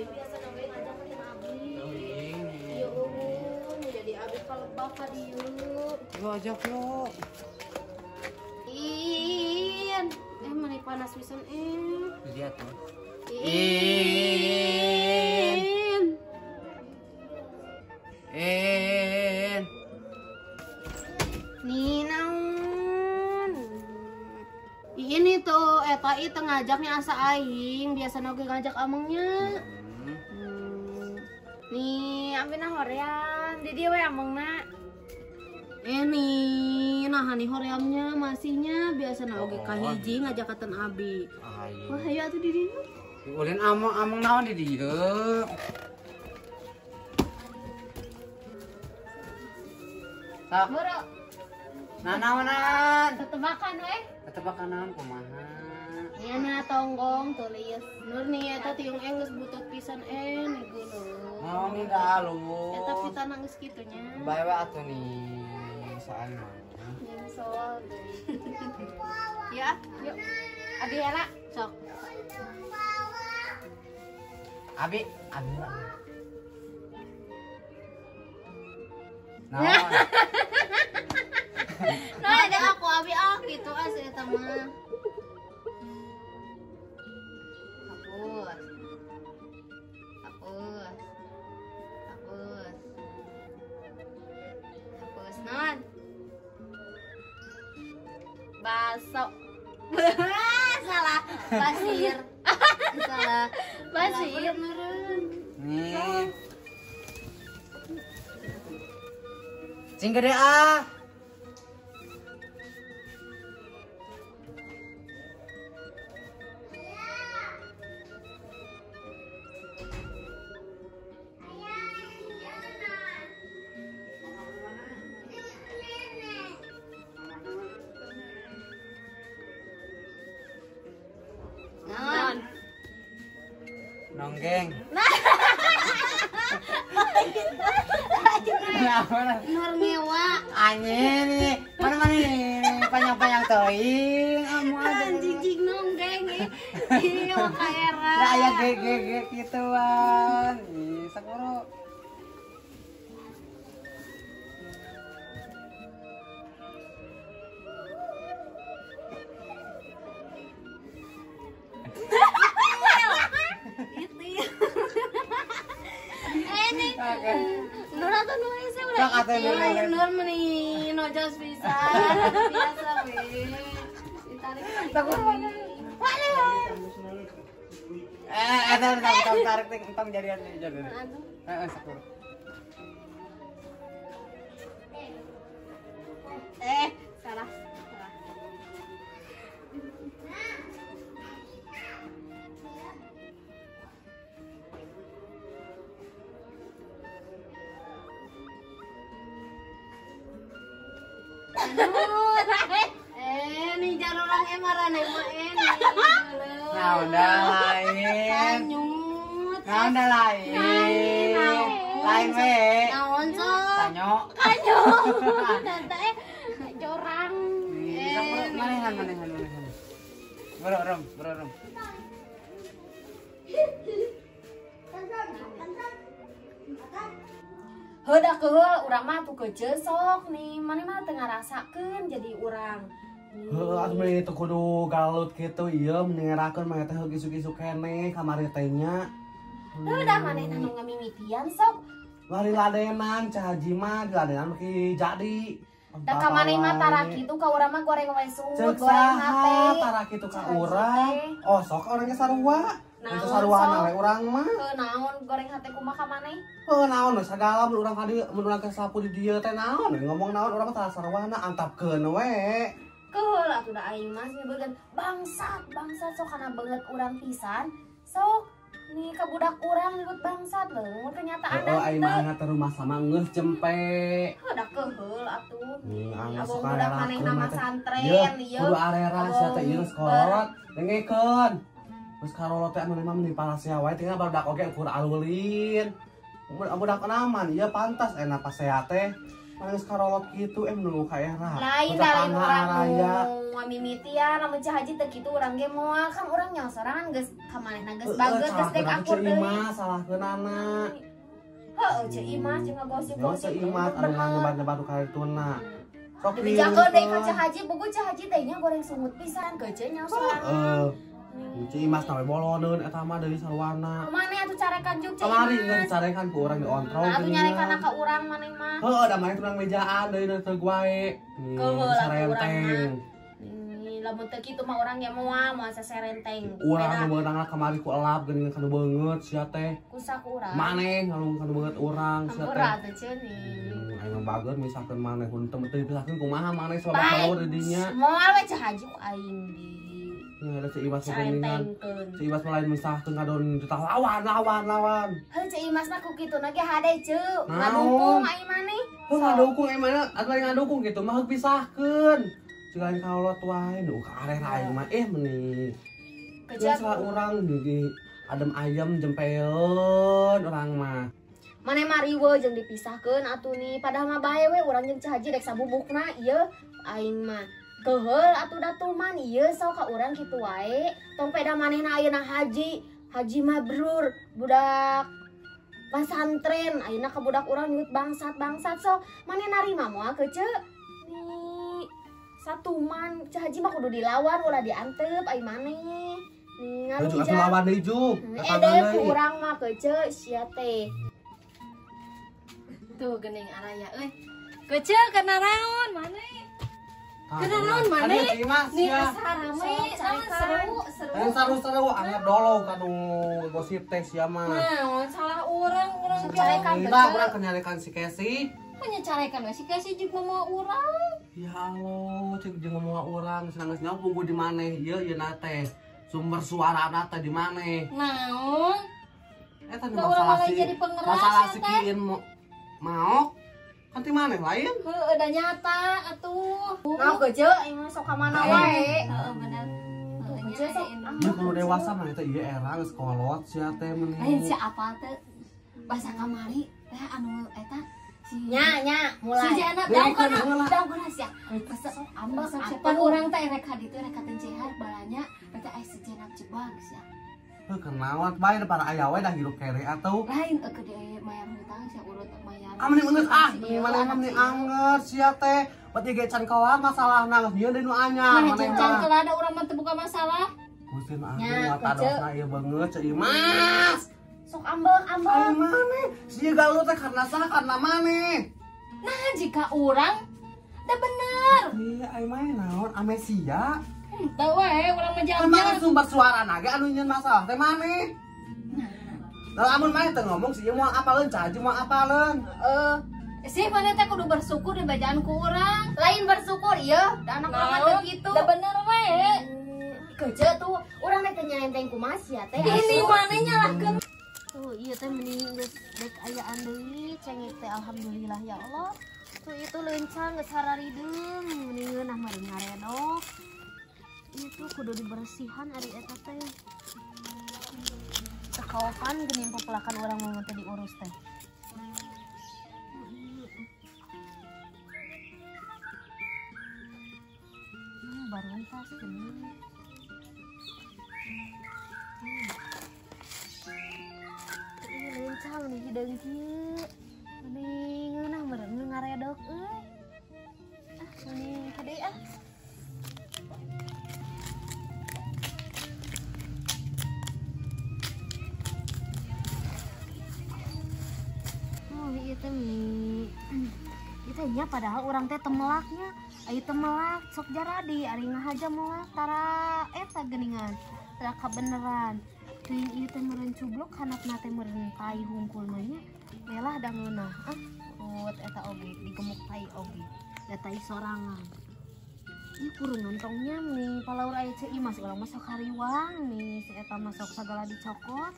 biasa nongeng ngajak ke abdi. Iya jadi abdi kalebak ka dieu. Yo ajak yo. In, mani panas pisan Lihat tuh. Nih naon. Ini tuh eta itu ngajaknya asa aing, biasa oge ngajak amengnya. Nih, ampina hoream, di dieu we amengna. Nih, nah hani horeamnya masihnya biasa oge kahiji ngajakakeun abi. Wah, hayu atuh di dieu. Ulin ameng naon di dieu. Tak. Boro. Nah naonan. Tetebakan we. Ketebakan naon kumaha? Nya na tonggong tulis. Nur nih eta tiung geus butut pisan nih geuleuh. Naon nih halus. Eta pita nangis kitunya. Bae we atuh nih soal mah. Yang soal deui. Ya, yuk. Abi Hera, sok. Abi. Naon? Nah, ada aku abi gitu asli eta mah. Hapus. Hapus non. Baso. Salah. Basir. Salah. Basir meureun. Nih. Sing gede ah. Non. Nonggeng. Nur ngewa. Anjir nih. Mana nih? Panjang-panjang teuing. Amu aja. Jijik nonggeng iya ka era. Da aya gege gituan. Ih, sakuro. Nur atau Nur sih udah Sok atuh Nur. Nur meni nojas pisan biasa we. Ditarik. Tarik tong jadian. Sakuro. Salah. Nih jangan orang emarane mah nih. Nah, udah lain. Kanyut. Nah, udah lain. Lain we. Naon sok? Tanyo. Kanyut. Tante corang. Manehan. Bro, Heuda keheul urang mah tuh kejesok nih. Mane mah teu ngarasakeun jadi urang. Heeh, atuh mah itu kudu galut kitu ieu meningarakeun mah teh gisu-gisu keneh kamari teh nya. Heuda manehna nu ngamimitian sok. Lari ladenan cah haji mah diladenan maki jadi. Da ka maneh mah tara kitu ka urang mah goreng we suut, Cek goreng hate. saha tara kitu ka urang. Oh, sok orangnya sarua. Untuk saruana we urang mah. Heuh naon goreng hate kumaha ka maneh? Heuh naon we sagala mun urang kadi mun urang kesapu di dieu teh naon we ngomong naon urang mah tara saruana antapkeun we. Keheul atuh da aing mah nyebutkeun bangsat sok kana beungeut urang pisan. Sok nih ka budak urang nyebut bangsat leuh mun kenyataan Heeh, aing mah anak teh rumah sama geus jempe. Heuh da keheul atuh. Anu Abang sok budak arera manehna mah santren ieu. Kudu arera sia teh ieu sekolot dengekeun. Terus kalau teh anu mah meni parasia wae tinggal barudak oge ukur alulin. Budak naman ieu pantas enak pasea teh. Mana sekarolot gitu nu ka era. Lain dah lain orang nu mimiti ya lamun Cah Haji teh kitu urang ge moal kan urang nya sorangan geus ka manehna geus bageut geus dek akur deui. Imas salahkeunana. Heuh Ceu Imas jeung ngagosip-gosip. Ceu Imas anu nyebar-nyebar ka dituna. Sok dibejakeun deui ka Cah Haji buku Cah Haji teh nya goreng sungut pisan keuceun nya sorangan. Ceu Imas teh boloneun eta mah deui sarwana. Kumaha atuh carekan juk Ceu Imas? Kamari geus dicarekan ku urang di ontrol. Atuh nyarekan ka urang maneh mah. Heuh da mah tukang mejaan deui teu wae. Keuheuh lah urang mah. Lamun teu kitu mah urang ge moal saserenteng. Urang nu beunang kamari ku elap geuning kanu beungeut sia teh. Kusak urang. Maneh anu kanu beungeut urang sia teh. Urang teh ceuni. Aing bageut misalkeun maneh hunteum teu dipisahkeun kumaha maneh sabab baur di dinya. Moal we Cah Haji ku aing di. Ya ada Ceu Imas geuningan. Ceu Imas lain misahkeun kadon ditah lawan. Heuh Ceu Imas mah ku kituna ge hade Ceu. Ngadukung aing maneh. Heuh ngadukung aing maneh atuh ngadukung kitu mah pisahkeun. Cing lain kalot wae nu ka areh aing mah meuni. Biasa urang di adem ayam jempeun urang mah. Maneh mah riweuh jeung dipisahkeun atuh ni padahal mah bae we urang jeung Cah Haji rek sabubukna ieu aing mah. Keheul atuh datuman ieu sok ka urang kitu wae. Tong peda manehna ayeuna haji mabrur, budak pesantren. Ayeuna ka budak urang nyut bangsat sok maneh narima moal ke Ceu. Ni satuman Cah Haji mah kudu dilawan ulah diantep ai maneh. Ni ngalujak. Lawan deui Juk. Ede ku urang mah ke Ceu sia teh. Tuh geuning araya euy. Ke Ceu kana naon maneh? Kenaon maneh? Nih asarame seru anggar dolo kanu gosip teh sia mah. Naon salah urang carekan urang kenyarekan si Kesi. Nya carekan si Kesi jeung mau urang. Ya Allah, cek jeung ngomong urang geus nyawa punggu di maneh ieu na teh. Sumber suarana teh di maneh. Naon? Eta masalah si Kiin mau kan ti maneh lain? Heuh da nyata atuh. Nah ke Ceu aing mah sok ka mana wae. Heeh bener. Ceu sok Ieu kudu dewasa mah eta ieu era geus kolot sia teh meni. Lain si apa teh? Basa kamari teh anu eta si nya mulai. Si anak daun kana sia. Sok ambek pan urang teh rek haditu rek katencehar balanya eta aya sejenak jebag sia. Heuh kenaon bae para aya we dah hirup kere atuh. Lain gede mayar hutang sia urut mayar. Amani beungeut maneh mah meni angger sia teh. Berarti ge can kelar masalahna geus nyieun deui nu anyar maneh can kelar ada urang mah teu buka masalah. Gusti mah tadosna ieu beungeut Ceu Imas. Sok ambek. Ai maneh sia galuh teh karna saha karna maneh. Nah jika urang da bener. Iya ai mah naon amnesia. Teu we urang mah Kan maneh sumber suarana ge anu nyieun masalah teh maneh. Nah, lamun maneh teu ngomong sih moal apaleun Cah Haji moal apaleun. Si maneh teh kudu bersyukur di bajaan ku urang. Lain bersyukur ieu, da anak urang teh kitu. Da bener we. Ke Ceu tuh urang teh nyarenteng kumaha sia teh. Ini maneh nyalahkeun. Tuh ieu teh mending geus dek ayaan deui cengek teh alhamdulillah ya Allah. Tuh itu leuncang geus hararideung mending ngeunah mari ngaredok. Itu kudu dibersihan ari eta teh. Sekaopan geuning pepelakan urang mah teh diurus teh. Baru entas geuning. Lencang nih hideung kieu. Mending ngeunah meureun ngaredok euy. Mending kade ieu teh kita nya padahal urang teh temelaknya aya temelak sok jaradi ari ngahaja melak tara eta geuningan tara kabeneran teuing ieu teh meureun cublok hanapna teh meureun tai hungkulna nya belah da ngeunah urut eta oge digemuk tai oge da tai sorangan ieu kurungan tongnya nih palaur aya Ceu Imas urang mah sok hariwang nih si eta mah sok sagala dicokot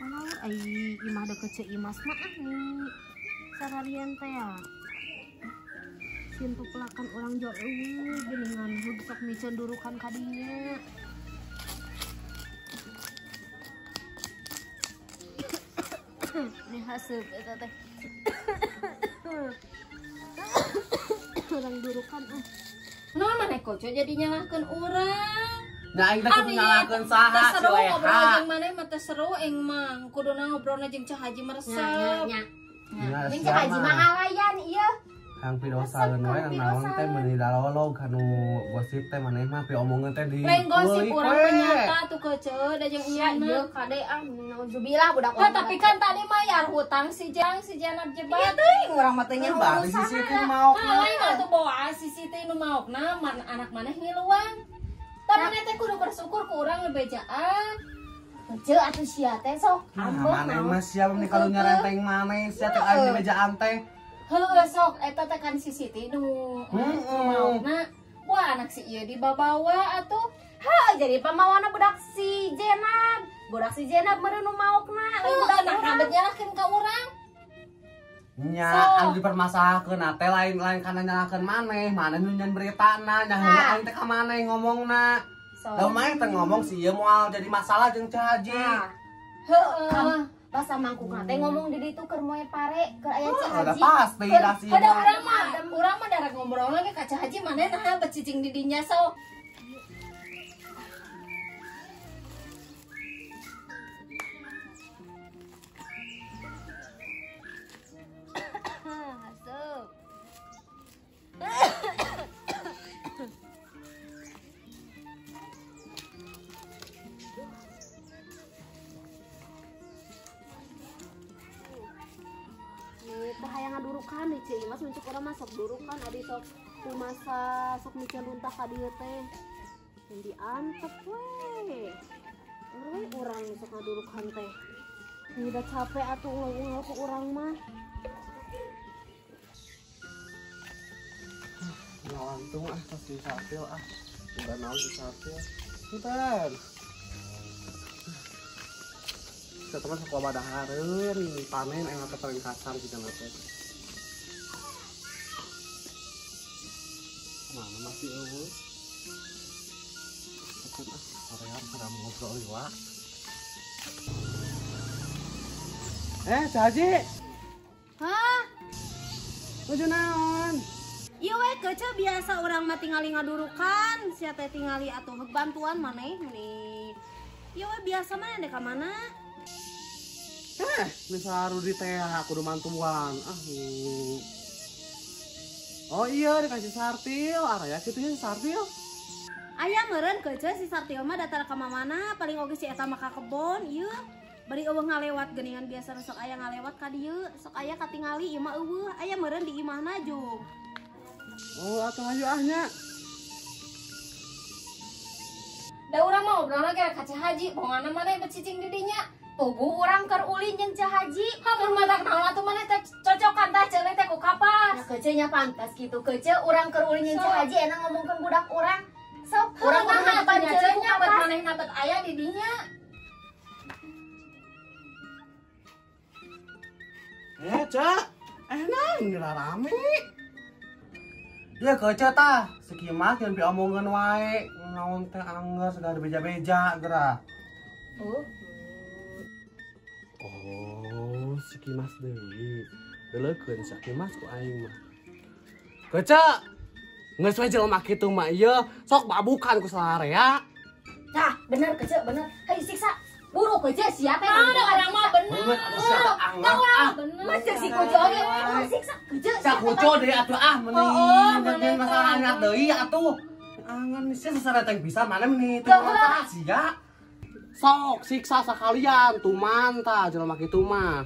palaur ai imah deket Ceu Imas mah nih sararian teh ya sintu pelakan orang jauh geuningan sok miceun durukan ka dinya Ini haseup eta teh. Orang durukan Naon maneh koco jadi nyalahkeun urang. Nah aing teh kudu nyalakeun saha seru si ngobrol Leha. jeung maneh mah teh seru eng mah. Kuduna ngobrolna jeung Cah Haji meresep. nya. Nya, Jeung siapa? Haji mah ngalayan ieu. Kang pidosaeun we naon teh meuni dalolog kanu gosip teh maneh mah pi omongeun teh di. Lain gosip leuwih urang we. nyata tuh kece da jeung Ya ieu ieu mah. kade nauzubillah budak Tapi kan tadi mayar hutang si Janab jebat. Iya teuing urang mah teh nya Bari sisikeun mau. Lain atuh bawa si Siti nu maokna anak maneh ngiluan. Tapi maneh teh kudu bersyukur ku urang ngebejaan. Kece atuh sia teh sok Nah, maneh mah siapa nih kalau nyarenteng maneh sia teh aing di mejaan teh. Heuh sok eta teh kan si Siti nu maokna. Wah anak si ieu dibabawa atuh. ha jadi pamawana budak si Jenab. Budak si Jenab meureun nu maokna lain budak Anak rambut nyalahkeun ka urang. Nya So. anu dipermasalahakeun teh lain-lain kana nyalakeun maneh nu nyen beritana nya heula aing teh ka maneh ngomongna. Da mah teh ngomong si ieu moal jadi masalah jeung Cah Haji. Heuh. Pas mangkukna teh ngomong di ditu keur moe pare keur aya Cah Udah Haji. pasti dah si Ada mah. urang mah darah ngobrol lagi ka Cah Haji maneh nah becicing di dinya sok. Haseup. Teh hayang ngadurukan di Ceu Imas muncul urang mah sok durukan adi sok kumasa sok micen luntah ka dieu teh. Yang diantep we. Urang sok ngadurukan teh. Ini udah capek atuh ulang-ulang ku urang mah. Nyawantung pasti sapil udah naon si sapil. Bentar. Teman sekolah badahareun panen enak teh paling kasar kita teh. Mana masih eueuh. Cepet sorean sudah ngobrol iwa. Cah Haji. Hah? Nuju naon? Iya we kece biasa orang mah tingali ngadurukan, sia teh tingali atuh heug bantuan maneh meni. Iya we biasa mah dek ka mana? Bisa Rudi teh aku udah mantuan. Oh iya dikasih sartil, araya kitu nya sartil. Aya meureun kece si Sartil mah datar ka mamana, paling oge si eta mah ka kebon, ieu. Bari eueuh ngalewat geuningan biasa sok aya ngalewat ka dieu, sok aya katingali ieu mah eueuh, aya meureun di imahna jeung. Oh atuh ayo ahnya. Da urang mah ngobrol lagi ka Cah Haji, bonganna maneh becicing di dinya. Tugu urang keur ulin jeung Cah Haji. Hamun matak naon atuh maneh teh cocokan teh ceuleuh teh ku kapas. Ya kece nya pantas kitu kece urang keur ulin jeung Cah Haji enak ngomongkeun budak urang. Sok Urang urang mah kudu ngaban ceuleuhnya ceuleuh kapas kapas. maneh nabet aya di dinya. Cak, enak ini rame. Ya kece tah, sekimas yang diomongin wae, naon teh anggar segala beja-beja geura. Oh, sekimas deui. Deulekeun sakimas ku aing mah. Kece, geus we jelema kitu mah ieu sok babukan ku salarea. Tah, bener kece bener. Hayu siksa. Buru kece sia teh. Ada urang mah bener. Bener atuh sia teh anggar. Bener. Macam si kucu oge urang siksa kece. Sak kucu deui atuh meni jangan masalah hangat deui atuh. Angan sia sasareteng pisan mana meni teu rahasia. Sok siksa sakalian tuman tah jelema kitu mah.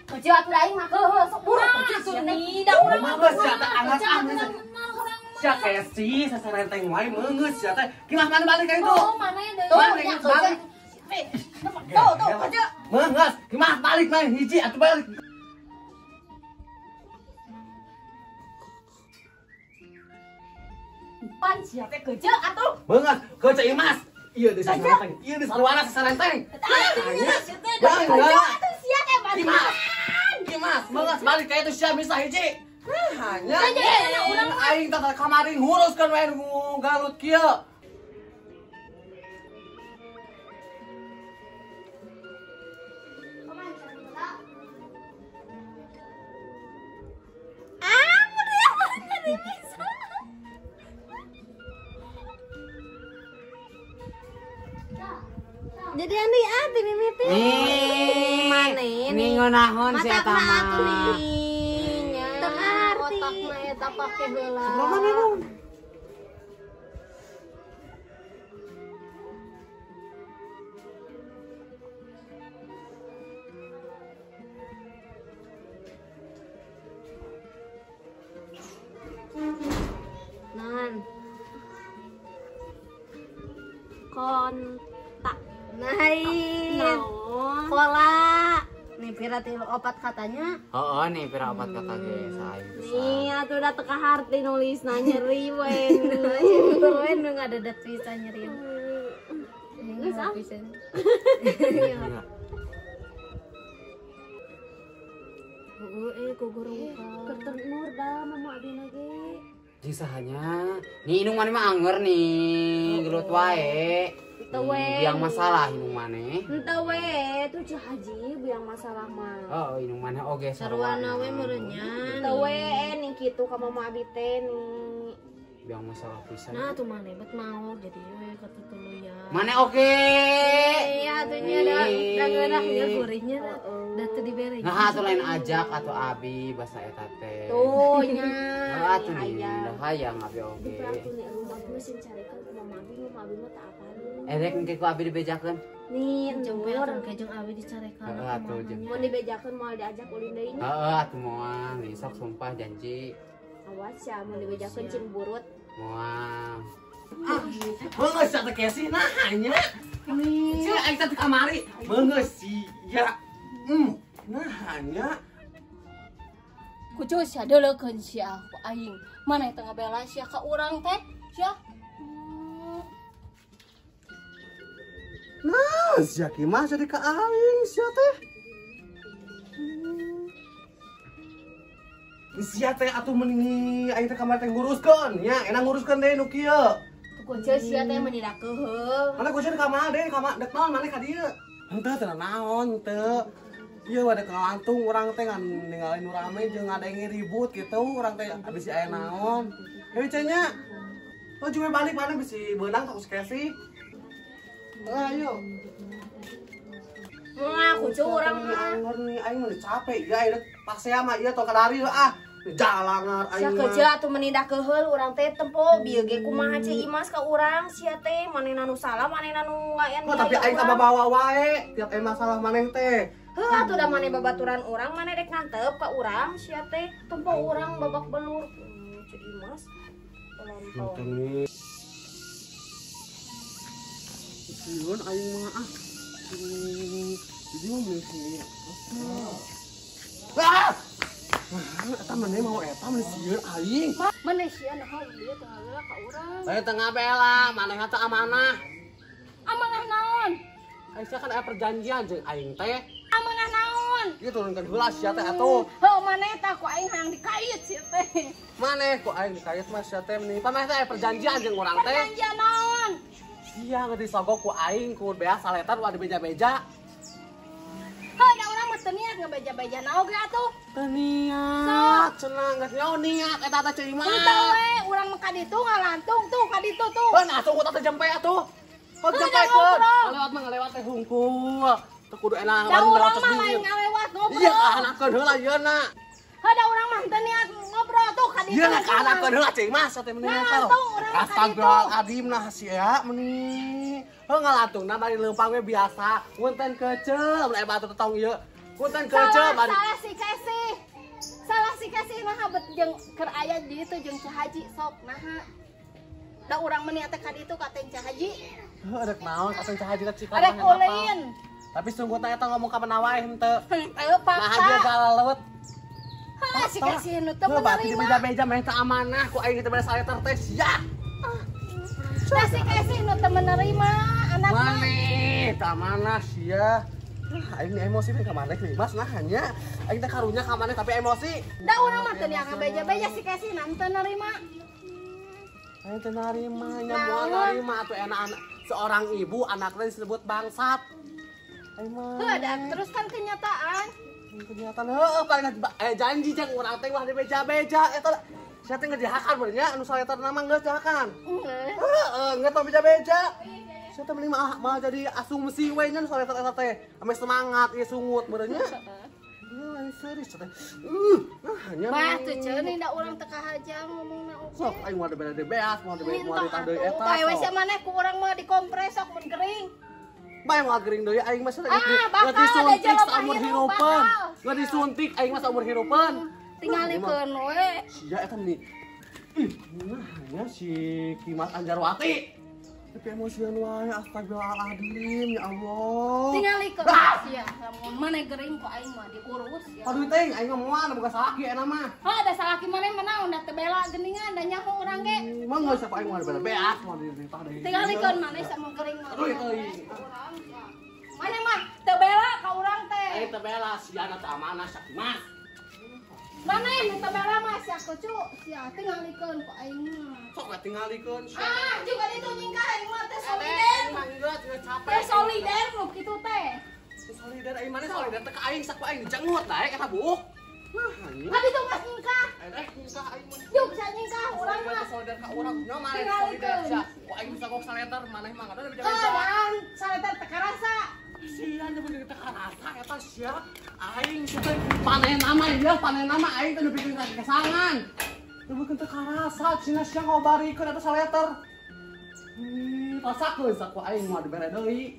Kece atuh aing mah heuh sok buru kece sia teh. Da urang mah Geus sia teh angas sia kesi sasareteng wae meungeus sia teh. Kimah mana balik ka itu? Oh, maneh deui. Mana balik? Tuh kece. Meungeus, kimah balik mah hiji atuh balik. Pan sia teh kece atuh. Meungeus, kece imas. Ieu di sarenteng, ieu di saluara sarenteng. Kimas, meungeus balik ka itu sia bisa hiji. Hanya aing teh kamarin nguruskeun wae nu galut kieu. arti. Jadi andi arti mimiti. Mana ini? Ningonahon si eta mah. Tak arti. Otak mah eta pake heula. Berapa memang? Nan. Kontak. Nain. Pola. Nih pira tilu opat katanya. Oh, nih pira opat kata ge sae. Nih atuh udah teka harti nulis nyeri wen nu ngadadat bisa nyeri. Geus ah. Guguru kerten nur dah mama adina ge. Kisahnya, nih inung mana mah anger nih, gelut wae. Biang masalah inung mana? Entah we, tuh Cih Haji biang masalah mah. Oh, inung mana oge sarwana we meureunnya. Entah we ning kitu ka mama abi teh nih. Biang masalah pisan. Nah, tuh mana bet mau jadi we katutuluy ya. Mana oge? Iya, atunya da geunah ya gurihnya da teu dibere. Nah, atuh lain ajak atau abi basa eta teh. Tuh nya. Atuh nih, dah hayang abi oge. Di rumah tuh mesin carikan ke mama abi mah tak apaan. Erek engke ku abi dibejakeun. Nih, jempur kajeng abi dicarekan. Atuh jeung. Mau dibejakeun moal diajak ulin deui nya. Heeh, atuh moal, besok sumpah janji. Awas ya, mau dibejakeun cing burut. Moal. Beungeus atuh Kesi nah hanya. Nih, aing teh kamari. Beungeus sia. Nah hanya. Kucu sia deuleukeun sia ku aing. Mana teu ngabela sia ka urang teh? Sia. Nah, sia ki mah jadi ka aing sia teh. Sia teh atuh meni aing teh kamari teh nguruskeun nya, enak nguruskeun deui nu kieu. Kucu sia teh menira keuheung. Mana kucing ka mana deui, ka dek naon maneh ka dieu. Henteu teu naon teu. Ieu wadek ngalantung urang teh ngan ninggalin nu rame jeung ngadenge ribut kitu, urang teh abis aya naon. Deui cenah. Oh juga balik mana bisi beunang takut Kesi. Ayo. Nah, kucu urang mah. Anger nih, aing mah capek ya, aing pasea mah ieu tong kadari ah. Jalangar Sia aing kecil mah. atuh menindak keheul urang teh tempo bieu ge kumaha ceu Imas ka urang sia teh manehna nu salah manehna nu ngayan. Oh, tapi aing ka bawa wae, tiap aya masalah maneh teh. Heuh atuh da maneh babaturan urang maneh rek ngantep ka urang sia teh tempo urang babak belur. Ceu Imas. Nonton nih. Sieun aing mah ah. Jadi mau beli sini. Ah! Eta maneh mau eta meni sieun aing. Mana sia naon ieu teu ngabela ka urang. Saya tengah bela, maneh teh amanah. Amanah naon? Aing kan aya perjanjian jeung aing teh. Amanah naon? Ieu turunkeun heula sia teh atuh. Heuh maneh tah ku aing hayang dikait sia teh. Maneh ku aing dikait mah sia teh meni. Pameh teh aya perjanjian jeung urang teh. Perjanjian naon? Iya geus disogok ku aing ku bea saletan wa dibeja-beja. Heuh da urang mah teu niat ngabeja-beja naon ge atuh. Teu niat, cenah geus nyaho niat eta teh ceuing mah. Henteu we urang mah ka ditu ngalantung tuh ka ditu tuh. Beun atuh ku teh jempe atuh. Heuh jempekeun. Ngalewat mah ngalewat teh hungkul. Teu kudu enak Da baru urang ngelocos mah duit. lain ngalewat ngobrol. Iya kahanakeun heula yeuna. Heuh da urang mah teu niat ngobrol tuh ka ditu. Iya kahanakeun heula ceuing mah sateh meni Nah, apa. tuh, urang mah Astagfirullahaladzim nah sia meni. Heuh ngalatungna bari leumpang we biasa. Punten keceu mun aya batu tetong ieu. Punten keceu bari. Salah si Kesi. Salah si Kesi naha bet jeung keur aya di ditu jeung Cih Haji sok naha. Da urang mah niat ka ditu ka teh Cih Haji. Heuh adek naon kasih cahaji teh cika. Ada ulin. Tapi sungguh teh eta ngomong ka mana wae henteu. Ayo Nah dia paksa. galaleut. Hah si Kesi nu teu Heuh berarti menerima. dibeja-beja mah teh amanah ku aing teh bade saleter teh sia. Nah si Kesi nu teu menerima anak mah. Maneh teh amanah sia. Aing nih emosi nih ka maneh nih Mas nah hanya aing teh karunya ka maneh tapi emosi. Da urang mah teu niat ngabeja-beja si Kesi nan teu nerima. Aing teh narima nya moal narima atuh enak seorang ibu anaknya disebut bangsat. Aing mah. Heuh da teruskan kenyataan. Kenyataan heuh paling janji jeung urang teh wah dibeja-beja eta Saya teh ngejahakan benernya anu saleter nama geus jahakan. Heeh, nggak tau beja-beja. Saya teh mending malah jadi asumsi we nya saleter eta teh. Ame semangat ieu sungut benernya. Ini serius teh. Hanya Bah tuh ceuni da urang teu kahaja ngomongna oke. sok aing mau bebeas, mau ditah deui eta. Bae we sia maneh ku urang mah dikompres sok mun gering. Bae mau gering deui aing mah bakal, nggak ada disuntik jelema saumur hirup, hirupan. bakal. Nggak disuntik aing mah saumur hirupan. Tingalikeun we. Sia eta nih. Nah, hanya si Kimat Anjarwati. Tapi emosian wae astagfirullahaladzim ya Allah. Tingalikeun sia lamun maneh gering ku aing mah diurus ya. Aduh teh aing mah moal bukan salaki eta mah. Ada salaki maneh menaon da teu bela geuningan da nyaho urang ge. Mah geus siapa aing mau bebeas mau ditah deui. Tingalikeun maneh sama gering mah. Aduh teuing. Maneh mah teu bela ka urang teh. Aing teh bela sia teh amanah Sakimat. Maneh nu teu bela mah sia kucu sia tingalikeun ku aing mah. Sok we tingalikeun sia. Juga ditu nyingkah aing mah teh solider. Mah geus capek. Teh solider nu kitu teh. Solider aing mana solider teh ka aing sak aing dicengut daek eta buuk. Nah, anjing. Abi tuh mas nyingkah. Nyingkah aing mah. Yuk bisa nyingkah urang mah. Solider ka urang. Nya mah Tingalikeun. solider sia. Ku aing bisa kok saleter maneh mah kada bisa. Dan solider teu karasa. Sia teh bener teh karasa eta sia. Aing teh panen nama ieu panen nama aing teh bikin kesangan. Teu bikin teh karasa cina sia ngobarikeun eta saleter. Pasakeun sak ku aing mah dibere deui.